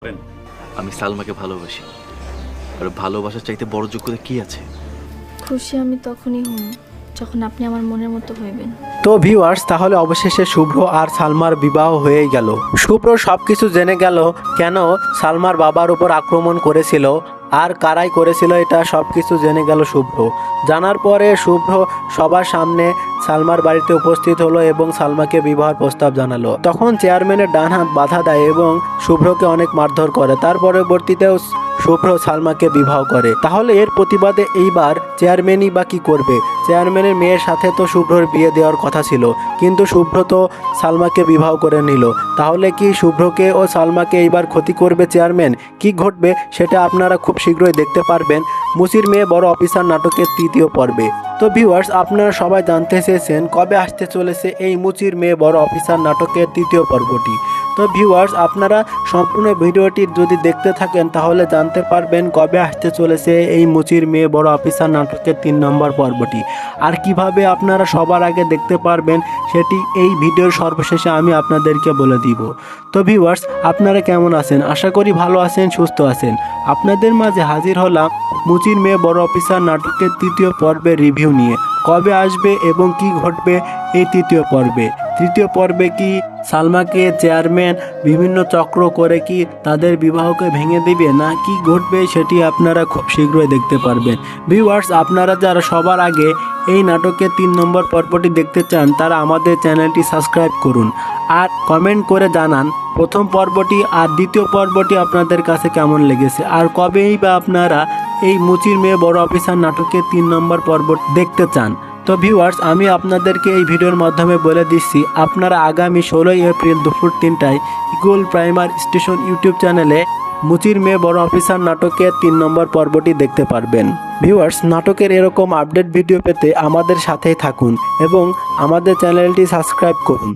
করেন, আমি সালমাকে ভালোবাসি। আর ভালোবাসার চাইতে বড় যোগ্যতা কি আছে? খুশি আমি তখনই হব যখন আপনি আমার মনের মতো হইবেন। তো ভিউয়ার্স, তাহলে অবশেষে শুভ্র আর সালমার বিবাহ হয়েই গেল। শুভ্র সবকিছু জেনে গেল কেন সালমার বাবার উপর আক্রমণ করেছিল আর কারাই করেছিল, এটা সবকিছু জেনে গেল শুভ্র। জানার পরে শুভ্র সবার সামনে সালমার বাড়িতে উপস্থিত হলো এবং সালমাকে বিবাহের প্রস্তাব জানালো। তখন চেয়ারম্যানের ডান হাত বাধা দেয় এবং শুভ্রকে অনেক মারধর করে। তার পরবর্তীতেও শুভ্র সালমাকে বিবাহ করে। তাহলে এর প্রতিবাদে এইবার চেয়ারম্যানই বা কি করবে? চেয়ারম্যানের মেয়ের সাথে তো শুভ্রর বিয়ে দেওয়ার কথা ছিল, কিন্তু শুভ্র তো সালমাকে বিবাহ করে নিল। তাহলে কি শুভ্রকে ও সালমাকে এইবার ক্ষতি করবে চেয়ারম্যান? কি ঘটবে সেটা আপনারা খুব শীঘ্রই দেখতে পারবেন মুচির মেয়ে বড় অফিসার নাটকের ৩য় পর্বে। তো ভিউয়ার্স, আপনারা সবাই জানতে চেয়েছেন কবে আসতে চলেছে এই মুচির মেয়ে বড় অফিসার নাটকের ৩য় পর্বটি। তো ভিউয়ার্স, আপনারা সম্পূর্ণ ভিডিওটি যদি দেখতে থাকেন তাহলে জানতে পারবেন কবে আসতে চলেছে এই মুচির মেয়ে বড় অফিসার নাটকের ৩ নম্বর পর্বটি। আর কিভাবে আপনারা সবার আগে দেখতে পারবেন সেটি এই ভিডিওর সর্বশেষে আমি আপনাদেরকে বলে দিব। তো ভিউয়ার্স, আপনারা কেমন আছেন? আশা করি ভালো আছেন, সুস্থ আছেন। আপনাদের মাঝে হাজির হলাম মুচির মেয়ে বড় অফিসার নাটকের ৩য় পর্বের রিভিউ নিয়ে। কবে আসবে এবং কি ঘটবে এই ৩য় পর্বে? ৩য় পর্বে কি সালমাকে চেয়ারম্যান বিভিন্ন চক্র করে কি তাদের বিবাহকে ভেঙে দিবে, না কি ঘটবে সেটি আপনারা খুব শীঘ্রই দেখতে পারবেন। ভিউয়ার্স, আপনারা যারা সবার আগে এই নাটকের ৩ নম্বর পর্বটি দেখতে চান তারা আমাদের চ্যানেলটি সাবস্ক্রাইব করুন আর কমেন্ট করে জানান প্রথম পর্বটি আর দ্বিতীয় পর্বটি আপনাদের কাছে কেমন লেগেছে, আর কবেই বা আপনারা এই মুচির মেয়ে বড় অফিসার নাটকের ৩ নম্বর পর্ব দেখতে চান। তো ভিউয়ার্স, আমি আপনাদেরকে এই ভিডিওর মাধ্যমে বলে দিচ্ছি আপনারা আগামী ১৬ই এপ্রিল দুপুর ৩টায় ইগল প্রাইমার স্টেশন ইউটিউব চ্যানেলে মুচির মেয়ে বড় অফিসার নাটকের ৩ নম্বর পর্বটি দেখতে পারবেন। ভিউয়ার্স, নাটকের এরকম আপডেট ভিডিও পেতে আমাদের সাথেই থাকুন এবং আমাদের চ্যানেলটি সাবস্ক্রাইব করুন।